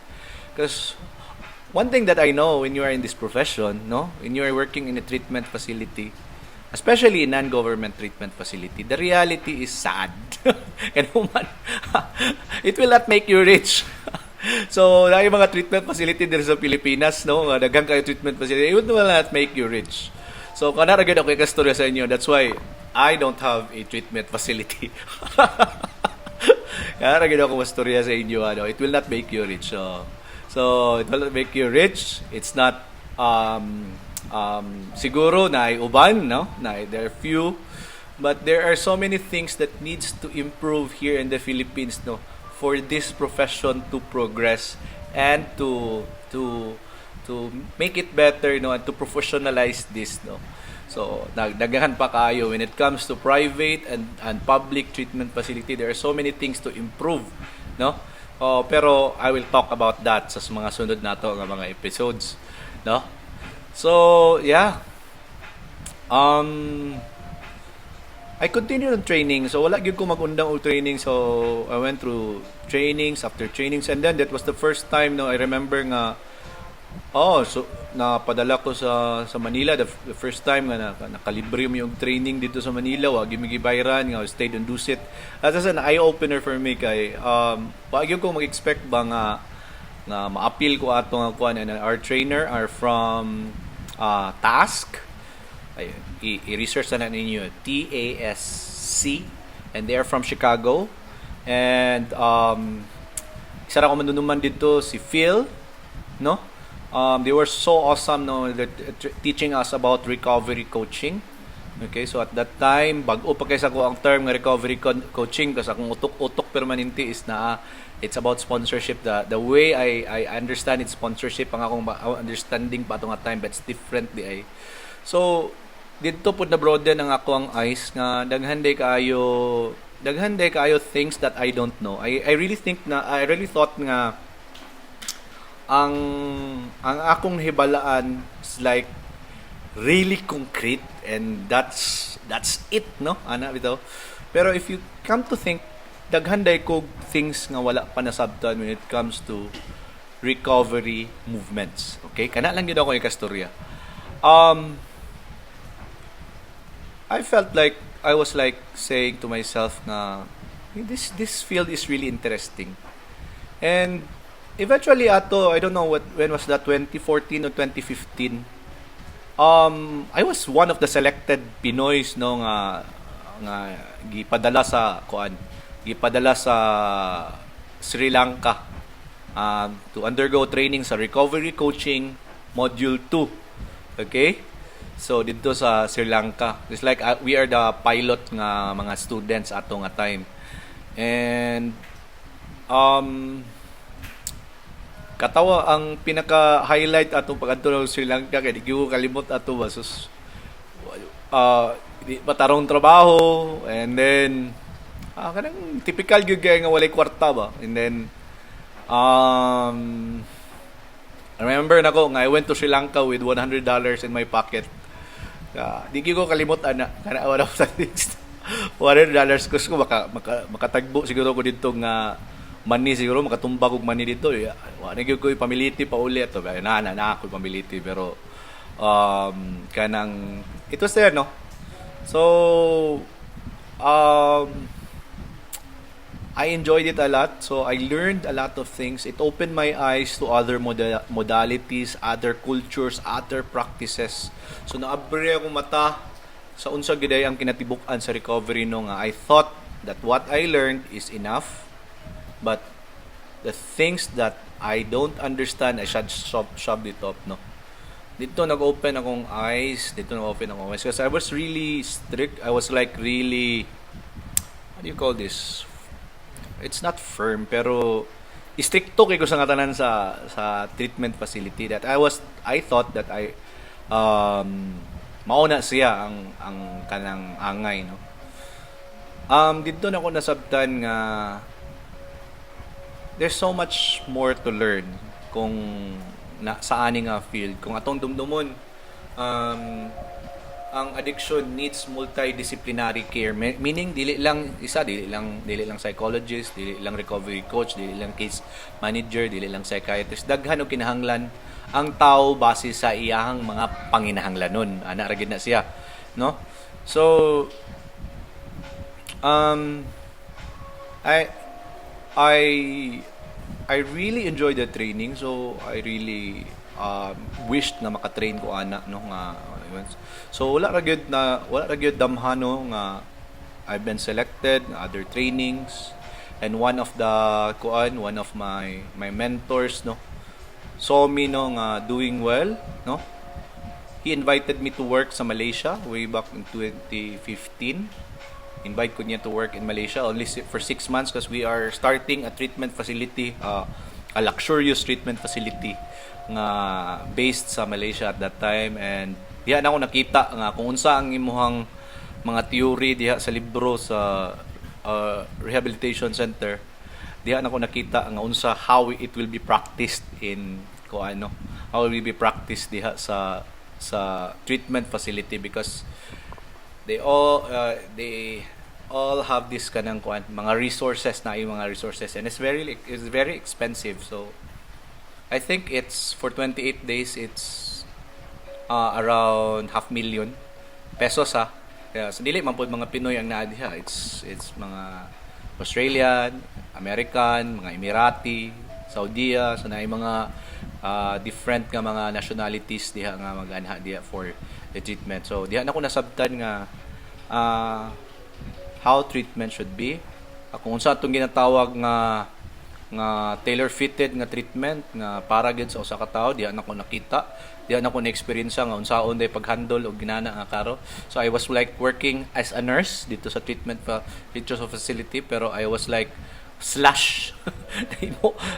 Because one thing that I know, when you are in this profession, no, when you are working in a treatment facility, especially in non-government treatment facility, the reality is sad. It will not make you rich. So, yung mga treatment facility dito sa Pilipinas, no, daghang kayo treatment facility, it will not make you rich. So, kanara gid ako ikastorya sa inyo. That's why I don't have a treatment facility. Kanara gid ako mastorya sa inyo, ano, it will not make you rich. So it will make you rich. It's not siguro na uban, no? Na there are few, but there are so many things that needs to improve here in the Philippines, no, for this profession to progress and to make it better, no, and to professionalize this, no. So dagdagan pa kayo when it comes to private and public treatment facility. There are so many things to improve, no. Pero I will talk about that sa mga sunod nato nga mga episodes, no? So, yeah. I continued on training. So, wala gyud ko magundang og training. So, I went through trainings after trainings, and then that was the first time, no, I remember nga so napadala ko sa Manila the first time nga nakalibre mo yung training dito sa Manila, wa gyud gibayran nga, stayed on Dusit. As an eye opener for me kay wa gyud ko mag-expect ba nga ma-appeal ko ato nga kuan, and our trainer are from Task. Ay i-research na ninyo, TASC, and they are from Chicago. And isa ra ko manunuman dito si Phil, no? They were so awesome, no, teaching us about recovery coaching. Okay, so at that time, bago pa kaysa ko ang term nga recovery coaching, kasi akong utok permanente is na it's about sponsorship. The way I understand it's sponsorship, ang akong understanding pa itong time, but it's different di ay. So, dito po na broaden ang ako ang eyes nga daghan day kayo things that I don't know. I really thought nga ang akong hibalaan is like really concrete, and that's it, no, ana bitaw. Pero if you come to think, daghan day ko things nga wala pa nasabtan when it comes to recovery movements. Okay, kana lang gyud ako ikastorya. I felt like I was like saying to myself na this field is really interesting. And eventually ato, I don't know when was that, 2014 or 2015. I was one of the selected Pinoys, no, nga gipadala sa Sri Lanka to undergo training sa recovery coaching module 2. Okay? So dito sa Sri Lanka, it's like we are the pilot nga mga students ato nga time. And katawa ang pinaka-highlight atong pag-adto sa Sri Lanka, kay di ko kalimot ato ba, sus di patarong trabaho, and then kanang typical gyud kay nga walay kwarta ba, and then Um, I remember na ko nga I went to Sri Lanka with $100 in my pocket. Di ko kalimutan na kana wala ko sa list. $100 ko makatagbo siguro ko dito nga money siguro makatumba kog money dito. Wa na gyud ko pamiliti pa uli ato. Na ako pamiliti pero kanang it was there no. So um I enjoyed it a lot. So I learned a lot of things. It opened my eyes to other modalities, other cultures, other practices. So naabre akong mata sa unsa giday ang kinatibuk-an sa recovery no nga. I thought that what I learned is enough, but the things that I don't understand, I should shove it up no. Dito nag-open akong eyes. Because I was really strict. I was like really, what do you call this? It's not firm pero stricto kay ko sa ngatanan sa treatment facility that I thought that I mauna siya ang kanang angay no. Dito na ako nasabtan nga there's so much more to learn kung sa ani nga field kung atong dumdumon ang addiction needs multidisciplinary care, meaning dili lang psychologist, dili lang recovery coach, dili lang case manager, dili lang psychiatrist, daghan og kinahanglan ang tao base sa iyahang mga panginahanglanon ana ra gid na siya no. So I I I really enjoyed the training, so I really wished na makatrain ko ana no nga. So wala ra gyud damhano nga I've been selected na other trainings, and one of my mentors no saw me no nga doing well no. He invited me to work sa Malaysia way back in 2015. Invite ko niya to work in Malaysia only for 6 months because we are starting a treatment facility, a luxurious treatment facility nga based sa Malaysia at that time. And diha na ako nakita nga kung unsa ang imuhang mga theory diha sa libro sa rehabilitation center. Diha na ako nakita nga unsa how it will be practiced how it will be practiced diha sa treatment facility, because they all have this kanang mga resources and it's very expensive. So I think it's for 28 days it's around 500,000 pesos ha. Kaya sa dili man pod mga Pinoy ang naa diha, it's mga Australian, American, mga Emirati, Saudiya, so naay mga different nga mga nationalities diha nga mag-anha diha for the treatment. So diha na ko nasabtan nga how treatment should be. Kung unsa atong ginatawag nga tailor-fitted nga treatment nga para gid sa usa ka tawo, diha na ko nakita, diha na ko na-experience nga unsaon day pag-handle og ginana nga karo. So I was like working as a nurse dito sa treatment facility, pero I was like slash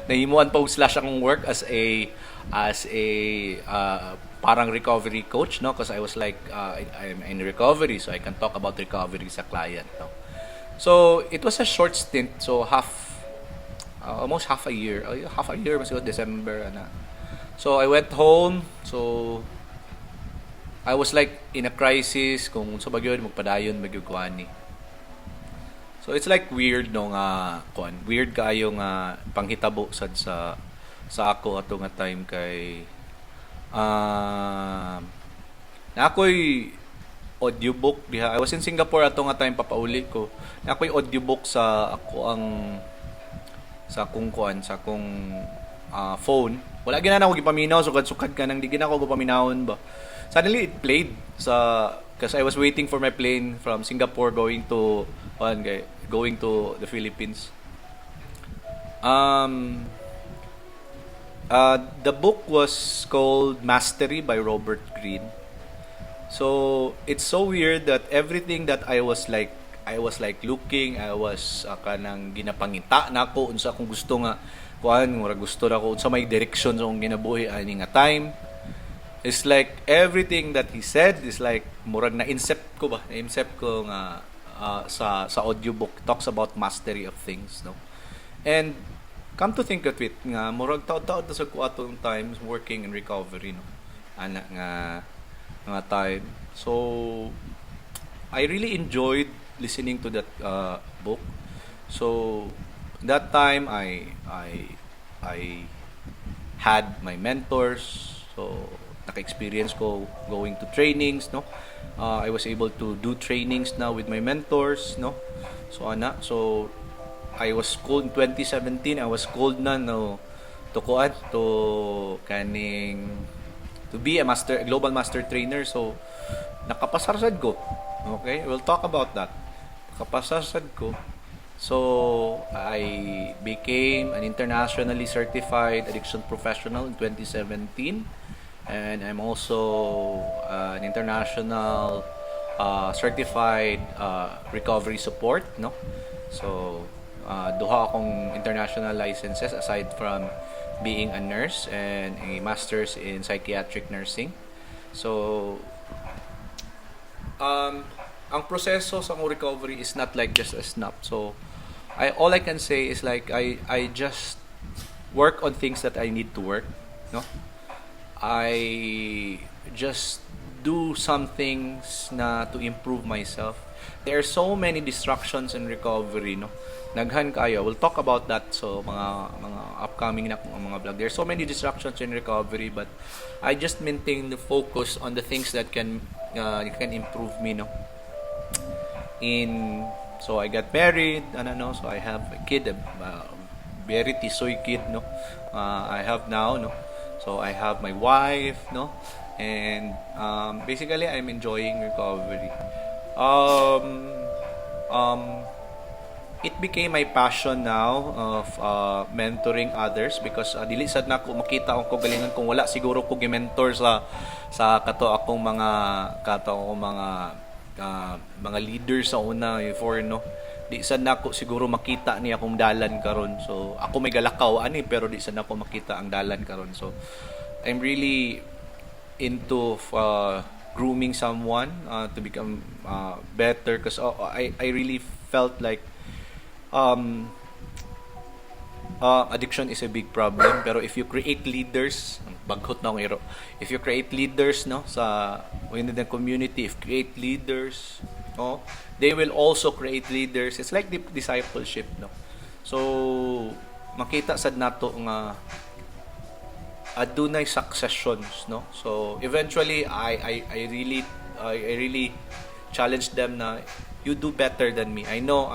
nahimuan pa og slash akong work as a parang recovery coach no, because I was like I'm in recovery, so I can talk about recovery sa client no. So it was a short stint, so almost half a year mas December ana. So I went home, so I was like in a crisis kung sa bagyo magpadayon magyud ko ani. So it's like weird no nga weird kaayo nga panghitabo sad sa ako ato nga time kay na ako'y audiobook diha. I was in Singapore ato nga time papauli ko. Na ako'y audiobook sa akong phone. Wala gina na ako gipaminaw, sukad ka nang di gina ako gipaminawon ba. Suddenly it played because I was waiting for my plane from Singapore going to the Philippines. The book was called Mastery by Robert Greene. So it's so weird that everything that I was like looking, I was kanang ginapangita nako unsa akong gusto nga mura gusto na ko unsa may direction sa akong ginabuhi ani nga time. It's like everything that he said is like murag na-incept ko nga sa audiobook talks about mastery of things no. And come to think of it nga murag taud-taud sa ko atong times working in recovery no. Ana nga time. So I really enjoyed listening to that book. So that time I had my mentors. So naka-experience ko going to trainings, no. I was able to do trainings now with my mentors, no. So I was called in 2017. I was called na no to kuan to kaning to be a global master trainer. So nakapasarsad ko. Okay, we'll talk about that. Nakapasarsad ko. So I became an internationally certified addiction professional in 2017, and I'm also an international certified recovery support, no. So duha akong international licenses aside from being a nurse and a master's in psychiatric nursing. So ang proseso sa akong recovery is not like just a snap. So all I can say is like I just work on things that I need to work, no. I just do some things na to improve myself. There are so many distractions in recovery, no. Naghan kayo. We'll talk about that so mga upcoming na mga vlog. There are so many distractions in recovery, but I just maintain the focus on the things that can improve me, no. So I got married, so I have a kid, a very tisoy kid, no. I have now, no. So I have my wife, no, and basically I'm enjoying recovery. It became my passion now of mentoring others because dili sad na ko makita ang kagalingan kung wala siguro ko gi-mentor sa akong mga leaders sa una before, no. Di sad na ko siguro makita ni akong dalan karon. So ako may galakaw ani pero di sad na ko makita ang dalan karon. So I'm really into grooming someone to become better because I really felt like addiction is a big problem, pero if you create leaders, baghot na akong iro. If you create leaders, no, within the community, if create leaders, no, they will also create leaders. It's like discipleship, no. So makita sad nato nga adunay successions, no. So eventually I really challenge them na you do better than me. I know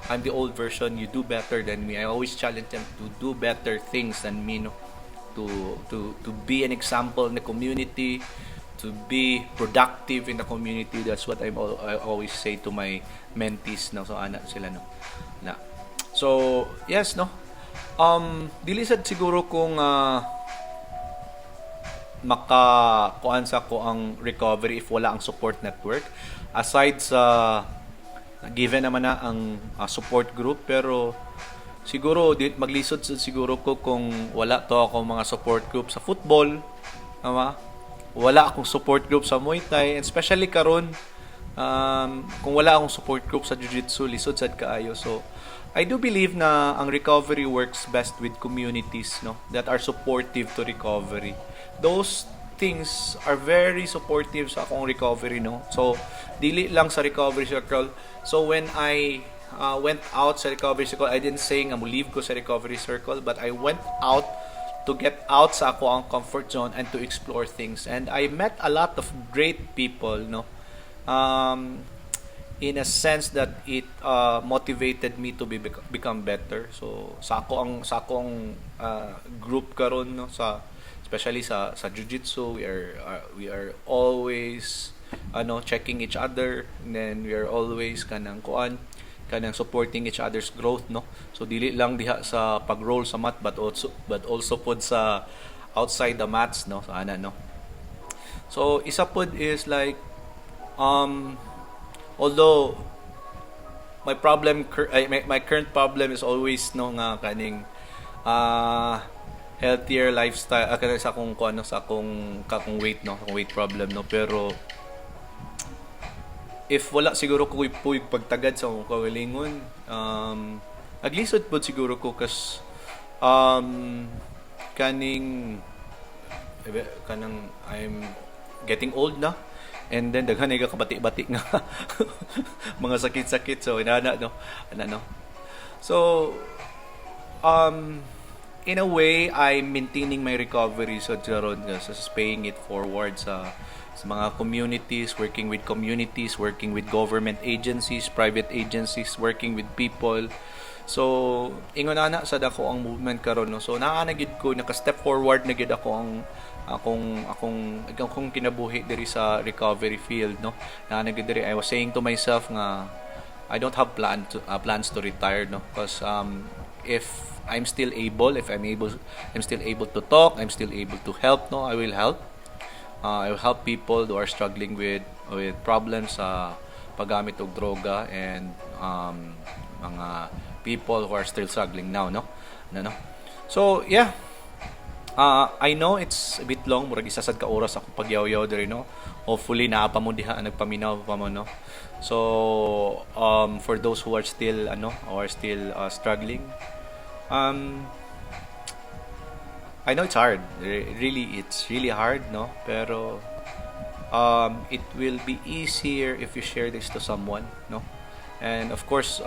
I'm the old version, you do better than me. I always challenge them to do better things than me, no. To be an example in the community, to be productive in the community. That's what I always say to my mentees, no. So ana sila, no. So yes, no. Dili sad siguro kung makakuan sa ko ang recovery if wala ang support network. Aside sa given naman na ang support group, pero siguro maglisod siguro ko kung wala to ako mga support group sa football, tama? Wala akong support group sa Muay Thai, and especially karon kung wala akong support group sa Jiu-Jitsu, lisod sad kaayo. So I do believe na ang recovery works best with communities, no, that are supportive to recovery. Those things are very supportive sa akong recovery, no. So dili lang sa recovery circle. So when I went out sa recovery circle, I didn't say nga mo leave ko sa recovery circle, but I went out to get out sa ako ang comfort zone and to explore things, and I met a lot of great people, no. In a sense that it motivated me to become better. So sa akong group karon, no, especially sa jiu-jitsu, we are always checking each other, and then we are always kanang supporting each other's growth, no. So dili lang diha sa pag-roll sa mat, but also pod sa outside the mats, no. So ana, no. So isa pod is like although my current problem is always no nga kaning healthier lifestyle sa akong kakong weight, no, akong weight problem, no. Pero if wala siguro ko pagtagad sa akong kawilingon, naglisod po siguro ko kas Um, kaning kanang I'm getting old na, and then daghan ay kabati-bati nga mga sakit-sakit, so inana no, ano no. So um in a way, I'm maintaining my recovery sa Jaron, sa paying it forward sa mga communities, working with government agencies, private agencies, working with people. So, ingon ana sa dako ang movement karon no. So, naa na gid ko naka-step forward na gid ako ang akong kinabuhi diri sa recovery field no. Naa na gid diri, I was saying to myself nga I don't have plans to retire no, because if I'm still able to talk, I'm still able to help no, I will help. I will help people who are struggling with problems sa paggamit og droga, and mga people who are still struggling now no. Ano no? So, yeah. I know it's a bit long, murag isa sad ka oras ako pagyaw-yaw diri no. Hopefully naa pa mo diha nagpaminaw pa mo no. So, for those who are still struggling, um I know it's hard. Really, it's really hard, no? Pero it will be easier if you share this to someone, no? And of course,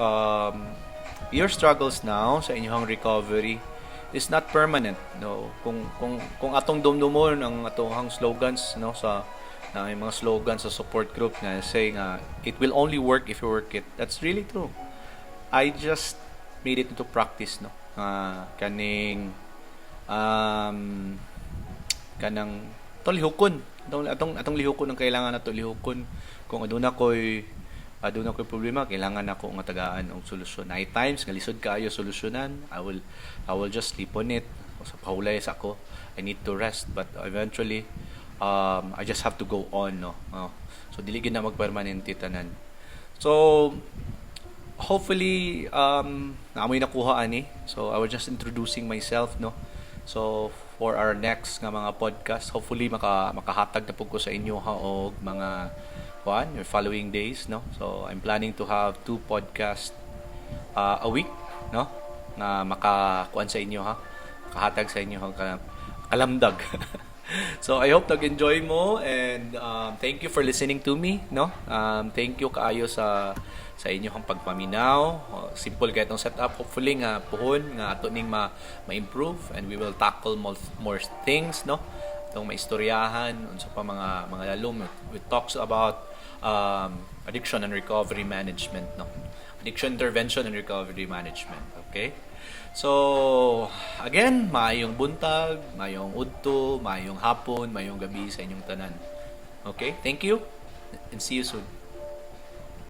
your struggles now sa inyong recovery is not permanent, no? Kung atong dumdumon ang atong slogans, no, sa na may mga slogans sa support group na saying it will only work if you work it. That's really true. I just made it into practice, no? Kaning kanang lihokon atong lihokon ang kailangan nato lihokon. Kung aduna koy problema, kailangan nako nga tagaan og solusyon. Night times nga lisod kaayo solusyonan, I will just sleep on it. Sa pahulay sa ako, I need to rest, but eventually I just have to go on, no. So dili gid na magpermanente tanan. So hopefully naamoy nakuha ani. So I was just introducing myself, no. So for our next nga mga podcast, hopefully makahatag na pud ko sa inyo ha og mga your following days, no. So I'm planning to have 2 podcasts a week, no, na makakuan sa inyo ha, makahatag sa inyo ang kalamdag. So I hope nag-enjoy mo, and thank you for listening to me, no. Thank you kaayo sa inyong pagpaminaw. Simple kay itong setup. Hopefully nga puhon nga ato ning ma-improve, and we will tackle more things, no. Itong maistoryahan unsa pa mga lalom. We talks about addiction and recovery management, no. Addiction intervention and recovery management. Okay? So, again, maayong buntag, maayong udto, maayong hapon, maayong gabi sa inyong tanan. Okay? Thank you, and see you soon.